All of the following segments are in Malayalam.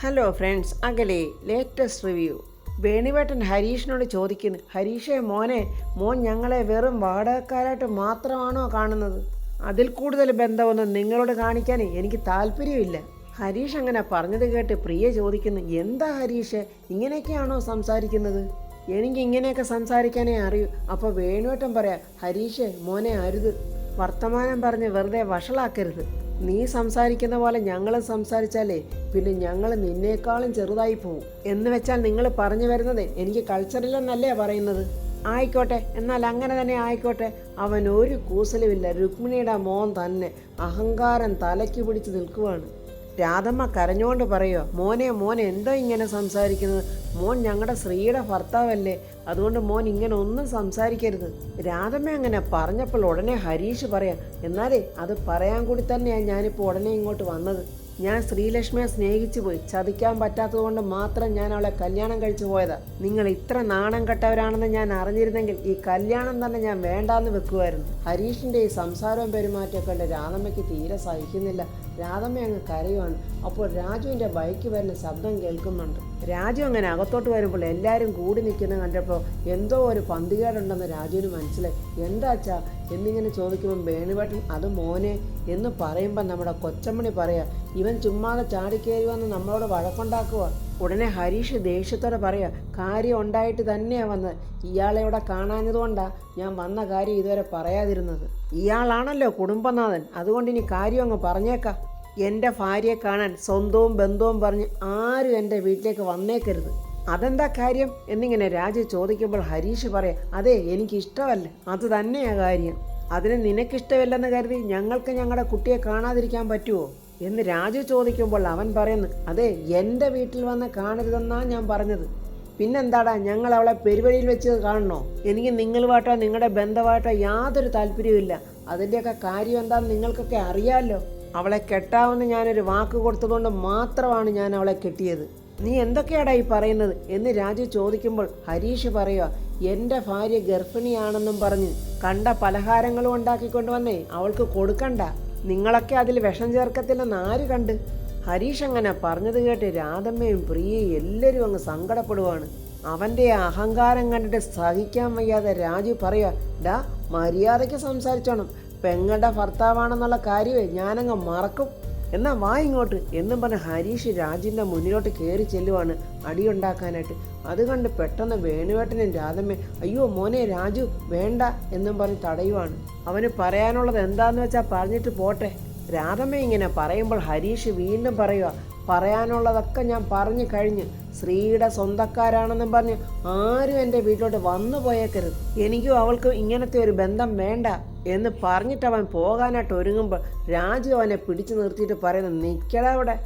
ഹലോ ഫ്രണ്ട്സ്, അകലെ ലേറ്റസ്റ്റ് റിവ്യൂ. വേണിവേട്ടൻ ഹരീഷിനോട് ചോദിക്കുന്നു, ഹരീഷേ മോൻ ഞങ്ങളെ വെറും വാടകക്കാരായിട്ട് മാത്രമാണോ കാണുന്നത്? അതിൽ കൂടുതൽ ബന്ധമൊന്നും നിങ്ങളോട് കാണിക്കാൻ എനിക്ക് താല്പര്യമില്ല. ഹരീഷ് അങ്ങനെ പറഞ്ഞത് കേട്ട് പ്രിയ ചോദിക്കുന്നു, എന്താ ഹരീഷ് ഇങ്ങനെയൊക്കെയാണോ സംസാരിക്കുന്നത്? എനിക്ക് ഇങ്ങനെയൊക്കെ സംസാരിക്കാനേ അറിയൂ. അപ്പോൾ വേണുവേട്ടൻ പറയാം, ഹരീഷേ മോനെ അരുത്, വർത്തമാനം പറഞ്ഞ് വെറുതെ വഷളാക്കരുത്. നീ സംസാരിക്കുന്ന പോലെ ഞങ്ങൾ സംസാരിച്ചാലേ പിന്നെ ഞങ്ങൾ നിന്നേക്കാളും ചെറുതായി പോവും. എന്ന് വെച്ചാൽ നിങ്ങൾ പറഞ്ഞു വരുന്നത് എനിക്ക് കൾച്ചറിലെന്നല്ലേ പറയുന്നത്? ആയിക്കോട്ടെ, എന്നാൽ അങ്ങനെ തന്നെ ആയിക്കോട്ടെ. അവൻ ഒരു കൂസലുമില്ല. രുക്മിണിയുടെ മോൻ തന്നെ അഹങ്കാരം തലയ്ക്ക് പിടിച്ച് നിൽക്കുവാണ്. രാധമ്മ കരഞ്ഞുകൊണ്ട് പറയുക, മോനെ എന്തോ ഇങ്ങനെ സംസാരിക്കുന്നത്? മോൻ ഞങ്ങളുടെ ശ്രീയുടെ ഭർത്താവല്ലേ, അതുകൊണ്ട് മോൻ ഇങ്ങനെ ഒന്നും സംസാരിക്കരുത്. രാധമ്മ അങ്ങനെ പറഞ്ഞപ്പോൾ ഉടനെ ഹരീഷ് പറയാം, എന്നാലേ അത് പറയാൻ കൂടി തന്നെയാണ് ഞാനിപ്പോൾ ഉടനെ ഇങ്ങോട്ട് വന്നത്. ഞാൻ ശ്രീലക്ഷ്മിയെ സ്നേഹിച്ചു പോയി. ചതിക്കാൻ പറ്റാത്തത് കൊണ്ട് മാത്രം ഞാൻ അവളെ കല്യാണം കഴിച്ചു പോയതാ. നിങ്ങൾ ഇത്ര നാണം കെട്ടവരാണെന്ന് ഞാൻ അറിഞ്ഞിരുന്നെങ്കിൽ ഈ കല്യാണം തന്നെ ഞാൻ വേണ്ടാന്ന് വെക്കുമായിരുന്നു. ഹരീഷിൻ്റെ ഈ സംസാരവും പെരുമാറ്റമൊക്കെ കണ്ട് രാധമ്മയ്ക്ക് തീരെ സഹിക്കുന്നില്ല. രാധമ്മ അങ്ങ് കരയുവാണ്. അപ്പോൾ രാജുവിൻ്റെ ബൈക്ക് വരുന്ന ശബ്ദം കേൾക്കുന്നുണ്ട്. രാജു അങ്ങനെ അകത്തോട്ട് വരുമ്പോൾ എല്ലാവരും കൂടി നിൽക്കുന്നത് കണ്ടപ്പോൾ എന്തോ ഒരു പന്തികേടുണ്ടെന്ന് രാജുവിന് മനസ്സിലായി. എന്താച്ചാ എന്നിങ്ങനെ ചോദിക്കുമ്പോൾ വേണുവേട്ടൻ അത് മോനെ എന്ന് പറയുമ്പോൾ നമ്മുടെ കൊച്ചമ്മണി പറയാ, ഇവൻ ചുമ്മാതെ ചാടിക്കയറി വന്ന് നമ്മളോട് വഴക്കുണ്ടാക്കുക. ഉടനെ ഹരീഷ് ദേഷ്യത്തോടെ പറയാ, കാര്യം ഉണ്ടായിട്ട് തന്നെയാണ് വന്നത്. ഇയാളെ ഇവിടെ കാണാഞ്ഞതുകൊണ്ടാണ് ഞാൻ വന്ന കാര്യം ഇതുവരെ പറയാതിരുന്നത്. ഇയാളാണല്ലോ കുടുംബനാഥൻ, അതുകൊണ്ട് ഇനി കാര്യം അങ്ങ് പറഞ്ഞേക്കാം. എൻ്റെ ഭാര്യയെ കാണാൻ സ്വന്തവും ബന്ധവും പറഞ്ഞ് ആരും എൻ്റെ വീട്ടിലേക്ക് വന്നേക്കരുത്. അതെന്താ കാര്യം എന്നിങ്ങനെ രാജു ചോദിക്കുമ്പോൾ ഹരീഷ് പറയാം, അതെ എനിക്കിഷ്ടമല്ല, അത് തന്നെയാണ് കാര്യം. അതിന് നിനക്കിഷ്ടമില്ലെന്ന് കരുതി ഞങ്ങൾക്ക് ഞങ്ങളുടെ കുട്ടിയെ കാണാതിരിക്കാൻ പറ്റുമോ എന്ന് രാജു ചോദിക്കുമ്പോൾ അവൻ പറയുന്നു, അതെ എൻ്റെ വീട്ടിൽ വന്ന് കാണരുതെന്നാണ് ഞാൻ പറഞ്ഞത്. പിന്നെന്താടാ, ഞങ്ങൾ അവളെ പെരുവഴിയിൽ വെച്ച് കാണണോ? എനിക്ക് നിങ്ങളുമായിട്ടോ നിങ്ങളുടെ ബന്ധമായിട്ടോ യാതൊരു താല്പര്യമില്ല. അതിൻ്റെയൊക്കെ കാര്യം എന്താണെന്ന് നിങ്ങൾക്കൊക്കെ അറിയാമല്ലോ. അവളെ കെട്ടാമെന്ന് ഞാനൊരു വാക്ക് കൊടുത്തതുകൊണ്ട് മാത്രമാണ് ഞാൻ അവളെ കെട്ടിയത്. നീ എന്തൊക്കെയാടാ ഈ പറയുന്നത് എന്ന് രാജു ചോദിക്കുമ്പോൾ ഹരീഷ് പറയുക, എൻ്റെ ഭാര്യ ഗർഭിണിയാണെന്നും പറഞ്ഞ് കണ്ട പലഹാരങ്ങളും ഉണ്ടാക്കിക്കൊണ്ടുവന്നേ അവൾക്ക് കൊടുക്കണ്ട. നിങ്ങളൊക്കെ അതിൽ വിഷം ചേർക്കത്തില്ലെന്ന് ആര് കണ്ട്? ഹരീഷ് അങ്ങനെ പറഞ്ഞത് കേട്ട് രാധമ്മയും പ്രിയയും എല്ലാവരും അങ്ങ് സങ്കടപ്പെടുവാണ്. അവൻ്റെ അഹങ്കാരം കണ്ടിട്ട് സഹിക്കാൻ വയ്യാതെ രാജു പറയുക, ഡാ മര്യാദയ്ക്ക് സംസാരിച്ചോണം. പെങ്ങളുടെ ഭർത്താവാണെന്നുള്ള കാര്യമേ ഞാനങ്ങ് മറക്കും. എന്നാ വാ ഇങ്ങോട്ട് എന്നും പറഞ്ഞ് ഹരീഷ് രാജുവിൻ്റെ മുന്നിലോട്ട് കയറി ചെല്ലുവാണ് അടിയുണ്ടാക്കാനായിട്ട്. അത് കണ്ട് പെട്ടെന്ന് വേണുവേട്ടനും രാധമ്മ, അയ്യോ മോനെ രാജു വേണ്ട എന്നും പറഞ്ഞ് തടയുവാണ്. അവന് പറയാനുള്ളത് എന്താന്ന് വെച്ചാൽ പറഞ്ഞിട്ട് പോട്ടെ. രാധമ്മ ഇങ്ങനെ പറയുമ്പോൾ ഹരീഷ് വീണ്ടും പറയുക, പറയാനുള്ളതൊക്കെ ഞാൻ പറഞ്ഞു കഴിഞ്ഞ്. ശ്രീയുടെ സ്വന്തക്കാരാണെന്നും പറഞ്ഞ് ആരും എൻ്റെ വീട്ടിലോട്ട് വന്നു പോയേക്കരുത്. എനിക്കും അവൾക്കും ഇങ്ങനത്തെ ഒരു ബന്ധം വേണ്ട എന്ന് പറഞ്ഞിട്ട് അവൻ പോകാനായിട്ട് ഒരുങ്ങുമ്പോൾ രാജു അവനെ പിടിച്ചു നിർത്തിയിട്ട് പറയുന്നു, നിൽക്കടാ അവിടെ,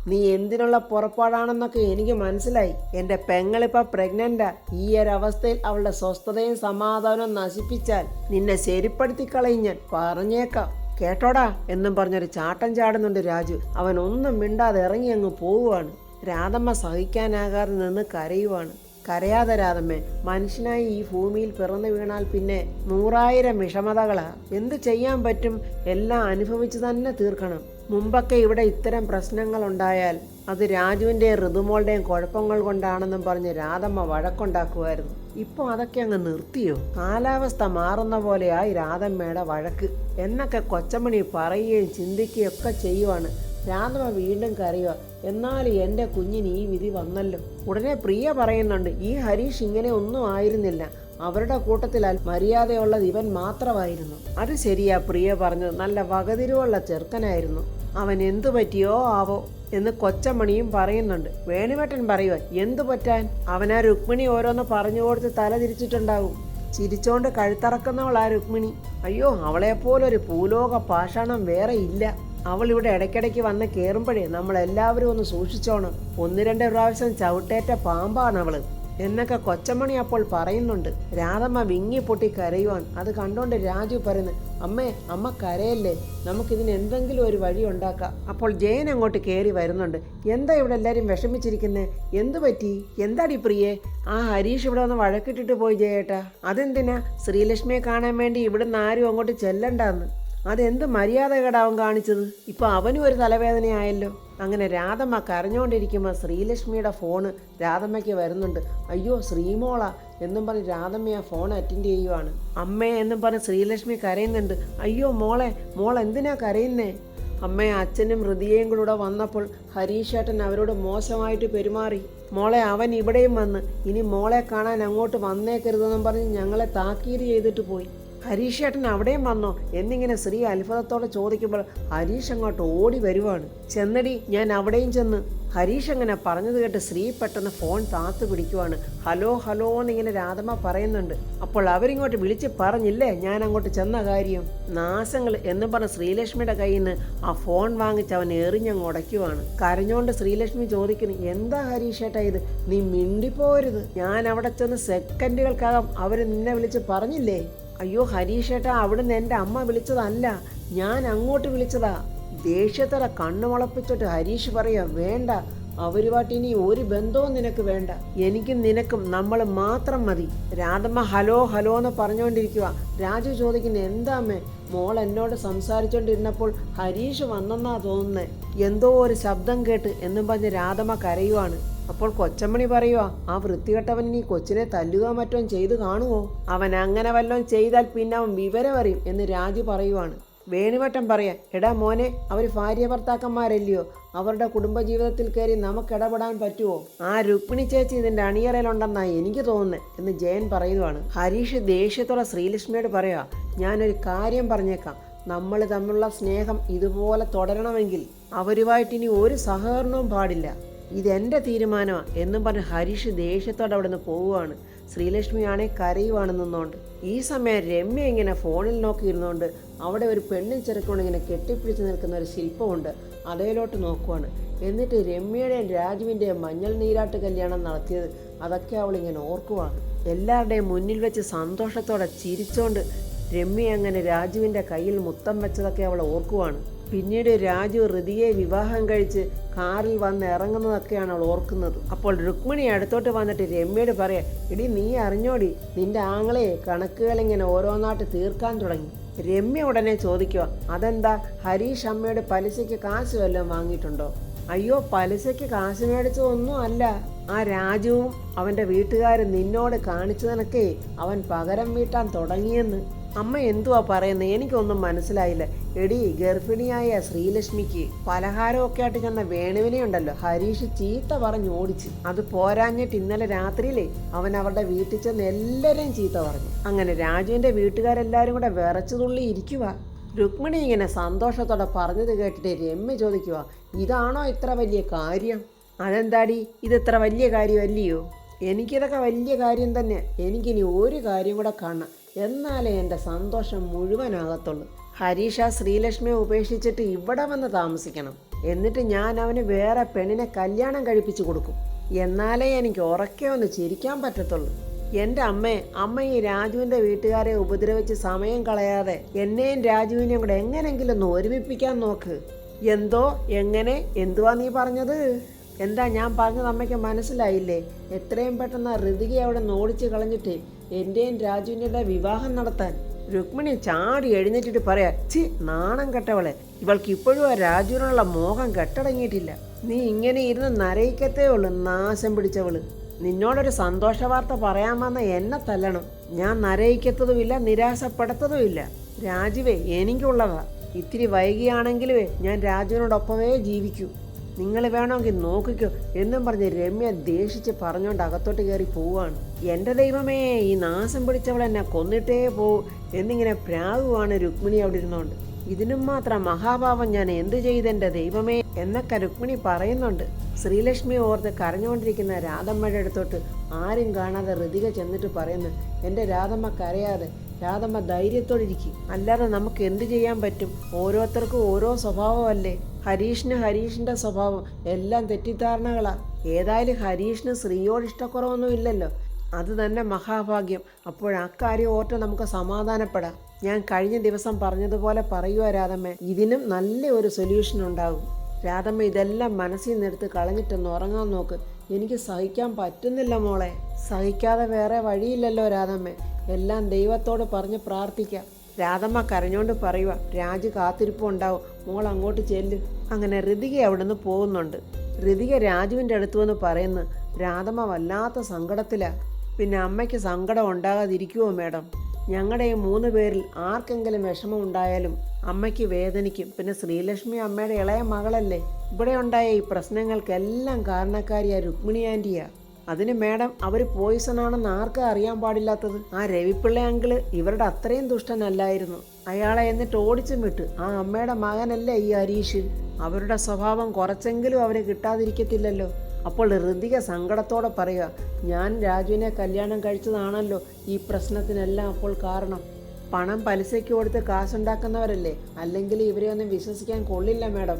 നീ എന്തിനുള്ള പുറപ്പാടാണെന്നൊക്കെ എനിക്ക് മനസ്സിലായി. എൻ്റെ പെങ്ങളിപ്പോൾ പ്രഗ്നൻ്റാ. ഈ ഒരവസ്ഥയിൽ അവളുടെ സ്വസ്ഥതയും സമാധാനവും നശിപ്പിച്ചാൽ നിന്നെ ശരിപ്പെടുത്തി കളയും ഞാൻ, പറഞ്ഞേക്കാം കേട്ടോടാ എന്നും പറഞ്ഞൊരു ചാട്ടം ചാടുന്നുണ്ട് രാജു. അവൻ ഒന്നും മിണ്ടാതെ ഇറങ്ങി അങ്ങ് പോവുകയാണ്. രാധമ്മ സഹിക്കാനാകാതെ നിന്ന് കരയുവാണ്. കരയാതെ രാധമ്മേ, മനുഷ്യനായി ഈ ഭൂമിയിൽ പിറന്നു വീണാൽ പിന്നെ 100,000 വിഷമതകളാ. എന്ത് ചെയ്യാൻ പറ്റും? എല്ലാം അനുഭവിച്ച് തന്നെ തീർക്കണം. മുമ്പൊക്കെ ഇവിടെ ഇത്തരം പ്രശ്നങ്ങൾ ഉണ്ടായാൽ അത് രാജുവിൻ്റെയും ഋതുമോളുടെയും കുഴപ്പങ്ങൾ കൊണ്ടാണെന്നും പറഞ്ഞ് രാധമ്മ വഴക്കുണ്ടാക്കുമായിരുന്നു. ഇപ്പോൾ അതൊക്കെ അങ്ങ് നിർത്തിയോ? കാലാവസ്ഥ മാറുന്ന പോലെയായി രാധമ്മയുടെ വഴക്ക് എന്നൊക്കെ കൊച്ചമണി പറയുകയും ചിന്തിക്കുകയും ഒക്കെ ചെയ്യുവാണ്. രാധമ്മ വീണ്ടും കരയുക, എന്നാലും എൻ്റെ കുഞ്ഞിന് ഈ വിധി വന്നല്ലോ. ഉടനെ പ്രിയ പറയുന്നുണ്ട്, ഈ ഹരീഷ് ഇങ്ങനെ ഒന്നും ആയിരുന്നില്ല. അവരുടെ കൂട്ടത്തിൽ മര്യാദയുള്ളത് ഇവൻ മാത്രമായിരുന്നു. അത് ശരിയാ പ്രിയ പറഞ്ഞത്, നല്ല വകതിരിവുള്ള ചെറുക്കനായിരുന്നു. അവൻ എന്തു പറ്റിയോ ആവോ എന്ന് കൊച്ചമണിയും പറയുന്നുണ്ട്. വേണുവേട്ടൻ പറയുക, എന്തു പറ്റാൻ? അവനാ രുക്മിണി ഓരോന്ന് പറഞ്ഞു കൊടുത്ത് തല തിരിച്ചിട്ടുണ്ടാകും. ചിരിച്ചോണ്ട് കഴുത്തറക്കുന്നവളാ രുക്മിണി. അയ്യോ, അവളെപ്പോലൊരു ഭൂലോക പാഷാണം വേറെ ഇല്ല. അവൾ ഇവിടെ ഇടയ്ക്കിടയ്ക്ക് വന്ന് കയറുമ്പോഴേ നമ്മളെല്ലാവരും ഒന്ന് സൂക്ഷിച്ചോണം. 1-2 പ്രാവശ്യം ചവിട്ടേറ്റ പാമ്പാണ് അവള് എന്നൊക്കെ കൊച്ചമണി അപ്പോൾ പറയുന്നുണ്ട്. രാധമ്മ വിങ്ങി പൊട്ടി കരയുവാൻ. അത് കണ്ടോണ്ട് രാജു പറയുന്നു, അമ്മ കരയല്ലേ, നമുക്കിതിന് എന്തെങ്കിലും ഒരു വഴി ഉണ്ടാക്കാം. അപ്പോൾ ജയൻ അങ്ങോട്ട് കയറി വരുന്നുണ്ട്. എന്താ ഇവിടെ എല്ലാവരും വിഷമിച്ചിരിക്കുന്നേ? എന്തു പറ്റി? എന്താടി പ്രിയേ? ആ ഹരീഷ് ഇവിടെ ഒന്ന് വഴക്കിട്ടിട്ട് പോയി ജയേട്ടാ. അതെന്തിനാ? ശ്രീലക്ഷ്മിയെ കാണാൻ വേണ്ടി ഇവിടുന്ന് ആരും അങ്ങോട്ട് ചെല്ലണ്ടെന്ന്. അതെന്ത് മര്യാദകേടാവും കാണിച്ചത്? ഇപ്പം അവനും ഒരു തലവേദനയായല്ലോ. അങ്ങനെ രാധമ്മ കരഞ്ഞുകൊണ്ടിരിക്കുമ്പോൾ ശ്രീലക്ഷ്മിയുടെ ഫോണ് രാധമ്മയ്ക്ക് വരുന്നുണ്ട്. അയ്യോ ശ്രീമോള എന്നും പറഞ്ഞ് രാധമ്മ ആ ഫോൺ അറ്റൻഡ് ചെയ്യുവാണ്. അമ്മേ എന്നും പറഞ്ഞ് ശ്രീലക്ഷ്മി കരയുന്നുണ്ട്. അയ്യോ മോൾ എന്തിനാ കരയുന്നേ? അമ്മയും അച്ഛനും ഹൃദയയും കൂടെ വന്നപ്പോൾ ഹരീഷേട്ടൻ അവരോട് മോശമായിട്ട് പെരുമാറി. മോളെ അവൻ ഇവിടെയും വന്ന് ഇനി മോളെ കാണാൻ അങ്ങോട്ട് വന്നേക്കരുതെന്നും പറഞ്ഞ് ഞങ്ങളെ താക്കീത് ചെയ്തിട്ട് പോയി. ഹരീഷേട്ടൻ അവിടെയും വന്നോ എന്നിങ്ങനെ ശ്രീ അത്ഭുതത്തോടെ ചോദിക്കുമ്പോൾ ഹരീഷ് അങ്ങോട്ട് ഓടി വരുവാണ്. ചെന്നടി, ഞാൻ അവിടെയും ചെന്ന്. ഹരീഷ് അങ്ങനെ പറഞ്ഞത് കേട്ട് ശ്രീ പെട്ടെന്ന് ഫോൺ താത്തു പിടിക്കുവാണ്. ഹലോ ഹലോ എന്നിങ്ങനെ രാധമ്മ പറയുന്നുണ്ട്. അപ്പോൾ അവരിങ്ങോട്ട് വിളിച്ച് പറഞ്ഞില്ലേ ഞാൻ അങ്ങോട്ട് ചെന്ന കാര്യം. നാശങ്ങൾ എന്നും പറഞ്ഞ് ശ്രീലക്ഷ്മിയുടെ കയ്യിൽ നിന്ന് ആ ഫോൺ വാങ്ങിച്ച് അവൻ എറിഞ്ഞങ്ങ് ഉടയ്ക്കുവാണ്. കരഞ്ഞോണ്ട് ശ്രീലക്ഷ്മി ചോദിക്കുന്നു, എന്താ ഹരീഷേട്ടാ ഇത്? നീ മിണ്ടിപ്പോരുത്. ഞാൻ അവിടെ ചെന്ന് സെക്കൻഡുകൾക്കകം അവർ നിന്നെ വിളിച്ച് പറഞ്ഞില്ലേ? അയ്യോ ഹരീഷേട്ടാ, അവിടുന്ന് എൻ്റെ അമ്മ വിളിച്ചതല്ല, ഞാൻ അങ്ങോട്ട് വിളിച്ചതാ. ദേഷ്യത്തോടെ കണ്ണു മുളപ്പിച്ചിട്ട് ഹരീഷ് പറയാ, വേണ്ട, അവരുമായിട്ട് ഇനി ഒരു ബന്ധവും നിനക്ക് വേണ്ട, എനിക്കും നിനക്കും നമ്മൾ മാത്രം മതി. രാധമ്മ ഹലോ ഹലോ എന്ന് പറഞ്ഞുകൊണ്ടിരിക്കുക. രാജു ചോദിക്കുന്നു, എന്താ അമ്മേ? മോൾ എന്നോട് സംസാരിച്ചുകൊണ്ടിരുന്നപ്പോൾ ഹരീഷ് വന്നെന്നാ തോന്നുന്നേ, എന്തോ ഒരു ശബ്ദം കേട്ട് എന്നും പറഞ്ഞ് രാധമ്മ കരയുവാണ്. അപ്പോൾ കൊച്ചമ്മണി പറയുക, ആ വൃത്തികെട്ടവൻ നീ കൊച്ചിനെ തല്ലുക മറ്റോ ചെയ്ത് കാണുമോ? അവൻ അങ്ങനെ വല്ലതും ചെയ്താൽ പിന്നെ അവൻ വിവരം അറിയും എന്ന് രാജു പറയുവാണ്. വേണുവട്ടം പറയാം, എടാ മോനെ, അവർ ഭാര്യ ഭർത്താക്കന്മാരല്ലയോ, അവരുടെ കുടുംബജീവിതത്തിൽ കയറി നമുക്ക് ഇടപെടാൻ പറ്റുമോ? ആ രുക്മിണി ചേച്ചി ഇതിൻ്റെ അണിയറയിലുണ്ടെന്നാണ് എനിക്ക് തോന്നുന്നത് എന്ന് ജയൻ പറയുവാണ്. ഹരീഷ് ദേഷ്യത്തോടെ ശ്രീലക്ഷ്മിയോട് പറയാ, ഞാനൊരു കാര്യം പറഞ്ഞേക്കാം, നമ്മൾ തമ്മിലുള്ള സ്നേഹം ഇതുപോലെ തുടരണമെങ്കിൽ അവരുമായിട്ട് ഇനി ഒരു സഹകരണവും പാടില്ല, ഇതെൻ്റെ തീരുമാനമാണ് എന്നും പറഞ്ഞ് ഹരീഷ് ദേഷ്യത്തോടെ അവിടെ നിന്ന് പോവുകയാണ്. ശ്രീലക്ഷ്മിയാണെ കരയുവാണ് നിന്നുകൊണ്ട്. ഈ സമയം രമ്യ ഇങ്ങനെ ഫോണിൽ നോക്കിയിരുന്നുകൊണ്ട് അവിടെ ഒരു പെണ്ണും ചെറുക്കൊണ്ട് ഇങ്ങനെ കെട്ടിപ്പിടിച്ച് നിൽക്കുന്ന ഒരു ശില്പമുണ്ട്, അതേലോട്ട് നോക്കുവാണ്. എന്നിട്ട് രമ്യയുടെയും രാജുവിൻ്റെയും മഞ്ഞൾ നീരാട്ട് കല്യാണം നടത്തിയത് അതൊക്കെ അവളിങ്ങനെ ഓർക്കുവാണ്. എല്ലാവരുടെയും മുന്നിൽ വെച്ച് സന്തോഷത്തോടെ ചിരിച്ചോണ്ട് രമ്യ അങ്ങനെ രാജുവിൻ്റെ കയ്യിൽ മുത്തം വെച്ചതൊക്കെ അവൾ ഓർക്കുവാണ്. പിന്നീട് രാജു ഋതിയെ വിവാഹം കഴിച്ച് കാറിൽ വന്ന് ഇറങ്ങുന്നതൊക്കെയാണ് അവൾ ഓർക്കുന്നത്. അപ്പോൾ രുക്മിണി അടുത്തോട്ട് വന്നിട്ട് രമ്യയോട് പറയാം, എടി നീ അറിഞ്ഞോടി, നിന്റെ ആങ്ങളെ കണക്കുകളിങ്ങനെ ഓരോന്നായിട്ട് തീർക്കാൻ തുടങ്ങി. രമ്യ ഉടനെ ചോദിക്കുക, അതെന്താ, ഹരീഷ് അമ്മയുടെ പലിശയ്ക്ക് കാശ് വല്ലതും വാങ്ങിയിട്ടുണ്ടോ? അയ്യോ, പലിശയ്ക്ക് കാശ് മേടിച്ചതൊന്നും അല്ല, ആ രാജുവും അവൻ്റെ വീട്ടുകാരും നിന്നോട് കാണിച്ചതിനൊക്കെ അവൻ പകരം വീട്ടാൻ തുടങ്ങിയെന്ന്. അമ്മ എന്തുവാ പറയുന്നത്? എനിക്കൊന്നും മനസ്സിലായില്ല. എടി, ഗർഭിണിയായ ശ്രീലക്ഷ്മിക്ക് പലഹാരമൊക്കെ ആയിട്ട് ചെന്ന വേണുവിനെ ഉണ്ടല്ലോ ഹരീഷ് ചീത്ത പറഞ്ഞ് ഓടിച്ച്. അത് പോരാഞ്ഞിട്ട് ഇന്നലെ രാത്രിയിലേ അവൻ അവരുടെ വീട്ടിൽ ചെന്ന് എല്ലാവരെയും ചീത്ത പറഞ്ഞു. അങ്ങനെ രാജുവിൻ്റെ വീട്ടുകാരെല്ലാവരും കൂടെ വിറച്ചു തുള്ളി ഇരിക്കുക. രുക്മിണി ഇങ്ങനെ സന്തോഷത്തോടെ പറഞ്ഞത് കേട്ടിട്ട് രമ്യ ചോദിക്കുക, ഇതാണോ ഇത്ര വലിയ കാര്യം? അതെന്താടി ഇത് ഇത്ര വലിയ കാര്യമല്ലയോ? എനിക്കിതൊക്കെ വലിയ കാര്യം തന്നെ. എനിക്കിനി ഒരു കാര്യം കൂടെ കാണണം, എന്നാലേ എൻ്റെ സന്തോഷം മുഴുവനാകത്തുള്ളൂ. ഹരീഷ ശ്രീലക്ഷ്മിയെ ഉപേക്ഷിച്ചിട്ട് ഇവിടെ വന്ന് താമസിക്കണം, എന്നിട്ട് ഞാൻ അവന് വേറെ പെണ്ണിനെ കല്യാണം കഴിപ്പിച്ചു കൊടുക്കും, എന്നാലേ എനിക്ക് ഉറക്കെ ഒന്ന് ചിരിക്കാൻ പറ്റത്തുള്ളൂ. എൻ്റെ അമ്മ ഈ രാജുവിൻ്റെ വീട്ടുകാരെ ഉപദ്രവിച്ച് സമയം കളയാതെ എന്നെയും രാജുവിനെയും കൂടെ എങ്ങനെങ്കിലും ഒന്ന് ഒരുമിപ്പിക്കാൻ നോക്ക്. എന്തോ, എങ്ങനെ, എന്തുവാ നീ പറഞ്ഞത്? എന്താ ഞാൻ പറഞ്ഞത് അമ്മയ്ക്ക് മനസ്സിലായില്ലേ? എത്രയും പെട്ടെന്ന് ഋതിക അവിടെ ഓടിച്ച് കളഞ്ഞിട്ട് എൻ്റെയും രാജുവിൻ്റെ വിവാഹം നടത്താൻ. രുക്മിണി ചാടി എഴുന്നേറ്റിട്ട് പറയാ, ചി നാണം കെട്ടവളെ, ഇവൾക്ക് ഇപ്പോഴും ആ രാജുവിനുള്ള മോഹം കെട്ടടങ്ങിയിട്ടില്ല. നീ ഇങ്ങനെ ഇരുന്ന് നരയിക്കത്തേ ഉള്ളു, നാശം പിടിച്ചവള്. നിന്നോടൊരു സന്തോഷ വാർത്ത പറയാമെന്ന് എന്നെ തല്ലണം. ഞാൻ നരയിക്കത്തതുമില്ല, നിരാശപ്പെടുത്തതുമില്ല. രാജുവേ എനിക്കുള്ളതാ. ഇത്തിരി വൈകിയാണെങ്കിലുവേ ഞാൻ രാജുവിനോടൊപ്പമേ ജീവിക്കൂ. നിങ്ങൾ വേണമെങ്കിൽ നോക്കിക്കോ എന്നും പറഞ്ഞ് രമ്യ ദേഷിച്ച് പറഞ്ഞുകൊണ്ട് അകത്തോട്ട് കയറി പോവുകയാണ്. എൻ്റെ ദൈവമേ, ഈ നാശം പിടിച്ചവൾ എന്നെ കൊന്നിട്ടേ പോവും എന്നിങ്ങനെ പ്രാകുവാണ് രുക്മിണി അവിടെ ഇരുന്നുകൊണ്ട്. ഇതിനും മാത്രം മഹാഭാവം ഞാൻ എന്ത് ചെയ്തെൻ്റെ ദൈവമേ എന്നൊക്കെ രുക്മിണി പറയുന്നുണ്ട്. ശ്രീലക്ഷ്മി ഓർത്ത് കരഞ്ഞുകൊണ്ടിരിക്കുന്ന രാധമ്മയുടെ അടുത്തോട്ട് ആരും കാണാതെ ഋതിക ചെന്നിട്ട് പറയുന്നു, എൻ്റെ രാധമ്മ കരയാതെ, രാധമ്മ ധൈര്യത്തോടിരിക്കും, അല്ലാതെ നമുക്ക് എന്ത് ചെയ്യാൻ പറ്റും? ഓരോരുത്തർക്കും ഓരോ സ്വഭാവമല്ലേ. ഹരീഷിൻ്റെ സ്വഭാവം എല്ലാം തെറ്റിദ്ധാരണകളാ. ഏതായാലും ഹരീഷിന് ശ്രീയോട് ഇഷ്ടക്കുറവൊന്നും ഇല്ലല്ലോ, അത് തന്നെ മഹാഭാഗ്യം. അപ്പോഴക്കാര്യം ഓർത്ത് നമുക്ക് സമാധാനപ്പെടാം. ഞാൻ കഴിഞ്ഞ ദിവസം പറഞ്ഞതുപോലെ പറയുക രാധമ്മ, ഇതിനും നല്ല ഒരു സൊല്യൂഷൻ ഉണ്ടാകും. രാധമ്മ ഇതെല്ലാം മനസ്സിൽ നിന്നെടുത്ത് കളഞ്ഞിട്ടൊന്ന് ഉറങ്ങാൻ നോക്ക്. എനിക്ക് സഹിക്കാൻ പറ്റുന്നില്ല മോളെ. സഹിക്കാതെ വേറെ വഴിയില്ലല്ലോ രാധമ്മ. എല്ലാം ദൈവത്തോട് പറഞ്ഞ് പ്രാർത്ഥിക്കാം. രാധമ്മ കരഞ്ഞോണ്ട് പറയുക, രാജു കാത്തിരിപ്പുണ്ടാവും, മോൾ അങ്ങോട്ട് ചെല്ല്. അങ്ങനെ ഋതിക അവിടെ നിന്ന് പോകുന്നുണ്ട്. ഋതിക രാജുവിൻ്റെ അടുത്ത് വന്ന് പറയുന്നു, രാധമ്മ വല്ലാത്ത സങ്കടത്തിലാ. പിന്നെ അമ്മയ്ക്ക് സങ്കടം ഉണ്ടാകാതിരിക്കുമോ മാഡം? ഞങ്ങളുടെ ഈ 3 പേരിൽ ആർക്കെങ്കിലും വിഷമം ഉണ്ടായാലും അമ്മയ്ക്ക് വേദനിക്കും. പിന്നെ ശ്രീലക്ഷ്മി അമ്മയുടെ ഇളയ മകളല്ലേ. ഇവിടെ ഉണ്ടായ ഈ പ്രശ്നങ്ങൾക്കെല്ലാം കാരണക്കാരിയായ രുക്മിണി ആൻറ്റിയാ. അതിന് മാഡം അവർ പോയിസൺ ആണെന്ന് ആർക്കാ അറിയാൻ പാടില്ലാത്തത്? ആ രവിപ്പിള്ള അങ്കിള് ഇവരുടെ അത്രയും ദുഷ്ടനല്ലായിരുന്നു. അയാളെ എന്നിട്ട് ഓടിച്ചും വിട്ട്. ആ അമ്മയുടെ മകനല്ലേ ഈ ഹരീഷ്. അവരുടെ സ്വഭാവം കുറച്ചെങ്കിലും അവന് കിട്ടാതിരിക്കത്തില്ലല്ലോ. അപ്പോൾ ഋതിക സങ്കടത്തോടെ പറയുക, ഞാൻ രാജുവിനെ കല്യാണം കഴിച്ചതാണല്ലോ ഈ പ്രശ്നത്തിനെല്ലാം അപ്പോൾ കാരണം. പണം പലിശയ്ക്ക് കൊടുത്ത് കാശുണ്ടാക്കുന്നവരല്ലേ, അല്ലെങ്കിൽ ഇവരെ ഒന്നും വിശ്വസിക്കാൻ കൊള്ളില്ല മാഡം.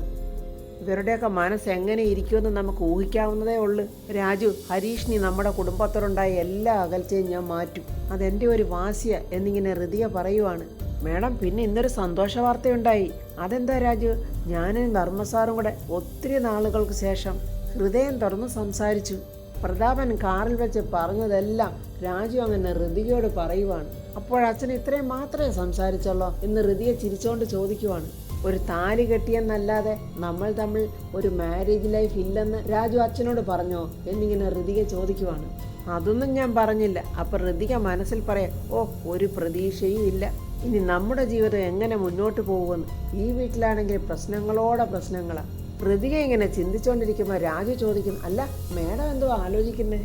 ഇവരുടെയൊക്കെ മനസ്സ് എങ്ങനെ ഇരിക്കുമെന്ന് നമുക്ക് ഊഹിക്കാവുന്നതേ ഉള്ളൂ. രാജു, ഹരീഷിനി നമ്മുടെ കുടുംബത്തോടുണ്ടായ എല്ലാ അകൽച്ചയും ഞാൻ മാറ്റും. അതെൻ്റെ ഒരു വാശിയ എന്നിങ്ങനെ ഋതിക പറയുവാണ്. മാഡം, പിന്നെ ഇന്നൊരു സന്തോഷ വാർത്തയുണ്ടായി. അതെന്താ രാജു? ഞാനും ധർമ്മസാറും കൂടെ ഒത്തിരി നാളുകൾക്ക് ശേഷം ഹൃദയം തുറന്ന് സംസാരിച്ചു. പ്രതാപൻ കാറിൽ വെച്ച് പറഞ്ഞതെല്ലാം രാജു അങ്ങനെ ഋതികയോട് പറയുവാണ്. അപ്പോഴച്ഛൻ ഇത്രയും മാത്രമേ സംസാരിച്ചുള്ളൂ എന്ന് ഋതിക ചിരിച്ചോണ്ട് ചോദിക്കുവാണ്. ഒരു താലി കെട്ടിയെന്നല്ലാതെ നമ്മൾ തമ്മിൽ ഒരു മാരേജ് ലൈഫ് ഇല്ലെന്ന് രാജു അച്ഛനോട് പറഞ്ഞോ എന്നിങ്ങനെ ഋതിക ചോദിക്കുവാണ്. അതൊന്നും ഞാൻ പറഞ്ഞില്ല. അപ്പം ഋതിക മനസ്സിൽ പറയാം, ഓ, ഒരു പ്രതീക്ഷയും ഇല്ല. ഇനി നമ്മുടെ ജീവിതം എങ്ങനെ മുന്നോട്ട് പോകുമെന്ന്. ഈ വീട്ടിലാണെങ്കിൽ പ്രശ്നങ്ങളോടെ പ്രശ്നങ്ങളാണ്. ഋതിക ഇങ്ങനെ ചിന്തിച്ചുകൊണ്ടിരിക്കുമ്പോൾ രാജു ചോദിക്കുന്നു, അല്ല മേഡം എന്തോ ആലോചിക്കുന്നേ?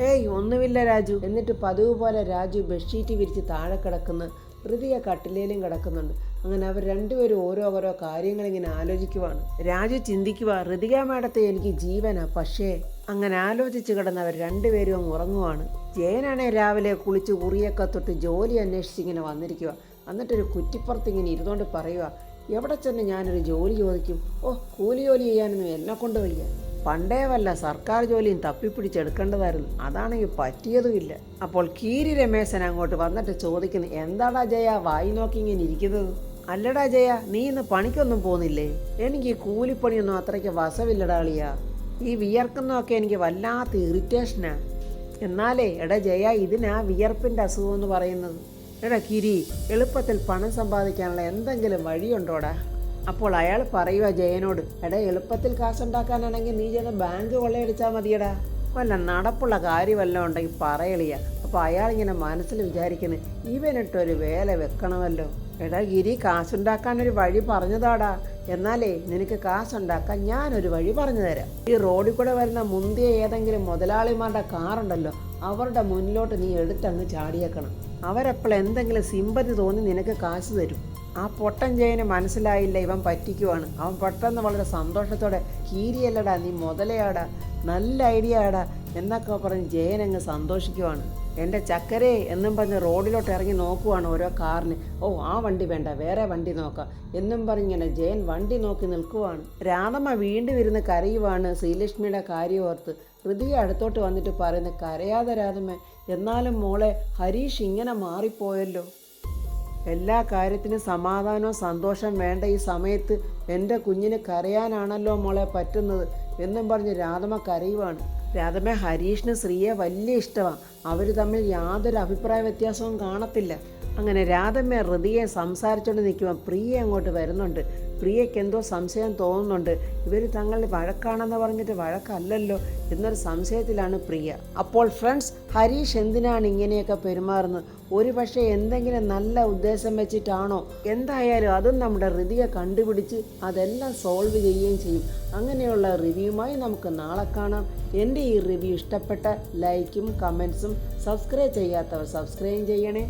ഏയ് ഒന്നുമില്ല രാജു. എന്നിട്ട് പതിവ് പോലെ രാജു ബെഡ്ഷീറ്റ് വിരിച്ച് താഴെ കിടക്കുന്നു. ഋതിക കട്ടിലേലും കിടക്കുന്നുണ്ട്. അങ്ങനെ അവർ രണ്ടുപേരും ഓരോ കാര്യങ്ങളിങ്ങനെ ആലോചിക്കുവാണ്. രാജു ചിന്തിക്കുക, ഋതിക മേഡത്തെ എനിക്ക് ജീവനാ. പക്ഷേ അങ്ങനെ ആലോചിച്ച് കിടന്നവർ രണ്ടുപേരും അങ്ങ് ഉറങ്ങുവാണ്. ജയനാണെ രാവിലെ കുളിച്ച് കുറിയൊക്കെ തൊട്ട് ജോലി അന്വേഷിച്ചിങ്ങനെ വന്നിരിക്കുക. എന്നിട്ടൊരു കുറ്റിപ്പുറത്ത് ഇങ്ങനെ ഇരുന്നുകൊണ്ട് പറയുക, എവിടെ ചെന്ന് ഞാനൊരു ജോലി ചോദിക്കും? ഓ, കൂലി ജോലി ചെയ്യാനൊന്നും എന്നെ കൊണ്ട് വയ്യ. പണ്ടേ വല്ല സർക്കാർ ജോലിയും തപ്പിപ്പിടിച്ചെടുക്കേണ്ടതായിരുന്നു. അതാണെങ്കിൽ പറ്റിയതുമില്ല. അപ്പോൾ കീരി രമേശൻ അങ്ങോട്ട് വന്നിട്ട് ചോദിക്കുന്നു, എന്താടാ ജയ വായി നോക്കി ഇങ്ങനെ ഇരിക്കുന്നത്? അല്ലടാ ജയ, നീ ഇന്ന് പണിക്കൊന്നും പോകുന്നില്ലേ? എനിക്ക് കൂലിപ്പണിയൊന്നും അത്രയ്ക്ക് വശമില്ലടാളിയാ. ഈ വിയർക്കുന്നതൊക്കെ എനിക്ക് വല്ലാത്ത ഇറിറ്റേഷനാ. എന്നാലേ എടാ ജയ, ഇതിനാ വിയർപ്പിൻ്റെ അസുഖം എന്ന് പറയുന്നത്. എടാ കിരി, എളുപ്പത്തിൽ പണം സമ്പാദിക്കാനുള്ള എന്തെങ്കിലും വഴിയുണ്ടോടാ? അപ്പോൾ അയാൾ പറയുക ജയനോട്, എടാ എളുപ്പത്തിൽ കാശുണ്ടാക്കാനാണെങ്കിൽ നീ ചെന്ന് ബാങ്ക് കൊള്ളയടിച്ചാൽ മതിയടാ. വല്ല നടപ്പുള്ള കാര്യമല്ല ഉണ്ടെങ്കിൽ പറയളിയ. അപ്പോൾ അയാളിങ്ങനെ മനസ്സിൽ വിചാരിക്കുന്നു, ഇവനിട്ടൊരു വേല വെക്കണമല്ലോ. എടാ ഗിരി, കാശുണ്ടാക്കാനൊരു വഴി പറഞ്ഞതാടാ. എന്നാലേ നിനക്ക് കാശുണ്ടാക്കാൻ ഞാനൊരു വഴി പറഞ്ഞു തരാം. ഈ റോഡിൽ കൂടെ വരുന്ന മുന്തിയ ഏതെങ്കിലും മുതലാളിമാരുടെ കാറുണ്ടല്ലോ, അവരുടെ മുന്നിലോട്ട് നീ എടുത്തങ്ങ് ചാടിയേക്കണം. അവരെപ്പോൾ എന്തെങ്കിലും സിമ്പതി തോന്നി നിനക്ക് കാശ് തരും. ആ പൊട്ടൻ ജയന് മനസ്സിലായില്ല ഇവൻ പറ്റിക്കുവാണ്. അവൻ പെട്ടെന്ന് വളരെ സന്തോഷത്തോടെ, കീരിയല്ലടാ നീ മുതലയാടാ, നല്ല ഐഡിയ ആടാ എന്നൊക്കെ പറഞ്ഞ് ജയൻ അങ്ങ് സന്തോഷിക്കുവാണ്. എൻ്റെ ചക്കരേ എന്നും പറഞ്ഞ് റോഡിലോട്ട് ഇറങ്ങി നോക്കുവാണ് ഓരോ കാറിന്. ഓ, ആ വണ്ടി വേണ്ട, വേറെ വണ്ടി നോക്കാം എന്നും പറഞ്ഞിങ്ങനെ ജയൻ വണ്ടി നോക്കി നിൽക്കുവാണ്. രാധമ്മ വീണ്ടും ഇരുന്ന് കരയുവാണ് ശ്രീലക്ഷ്മിയുടെ കാര്യം ഓർത്ത്. ഋതിക അടുത്തോട്ട് വന്നിട്ട് പറയുന്നത്, കരയാതെ രാധമ്മ, എന്നാലും മോളെ ഹരീഷ് ഇങ്ങനെ മാറിപ്പോയല്ലോ. എല്ലാ കാര്യത്തിനും സമാധാനവും സന്തോഷം വേണ്ട ഈ സമയത്ത് എൻ്റെ കുഞ്ഞിന് കരയാനാണല്ലോ മോളെ പറ്റുന്നത് എന്നും പറഞ്ഞ് രാധമ്മ കരയുവാണ്. രാധമ്മ, ഹരീഷിന് ശ്രീയെ വലിയ ഇഷ്ടമാണ്. അവർ തമ്മിൽ യാതൊരു അഭിപ്രായ വ്യത്യാസവും കാണത്തില്ല. അങ്ങനെ രാധമ്മ ഋതിയെ സംസാരിച്ചുകൊണ്ട് നിൽക്കുമ്പോൾ പ്രിയ അങ്ങോട്ട് വരുന്നുണ്ട്. പ്രിയയ്ക്ക് എന്തോ സംശയം തോന്നുന്നുണ്ട്. ഇവർ തങ്ങളിൽ വഴക്കാണെന്ന് പറഞ്ഞിട്ട് വഴക്കല്ലല്ലോ എന്നൊരു സംശയത്തിലാണ് പ്രിയ. അപ്പോൾ ഫ്രണ്ട്സ്, ഹരീഷ് എന്തിനാണ് ഇങ്ങനെയൊക്കെ പെരുമാറുന്നത്? ഒരു പക്ഷേ എന്തെങ്കിലും നല്ല ഉദ്ദേശം വെച്ചിട്ടാണോ? എന്തായാലും അതും നമ്മുടെ ഋതിയെ കണ്ടുപിടിച്ച് അതെല്ലാം സോൾവ് ചെയ്യുകയും ചെയ്യും. അങ്ങനെയുള്ള റിവ്യൂമായി നമുക്ക് നാളെ കാണാം. എൻ്റെ ഈ റിവ്യൂ ഇഷ്ടപ്പെട്ട ലൈക്കും കമൻസും, സബ്സ്ക്രൈബ് ചെയ്യാത്തവർ സബ്സ്ക്രൈബ് ചെയ്യണേ.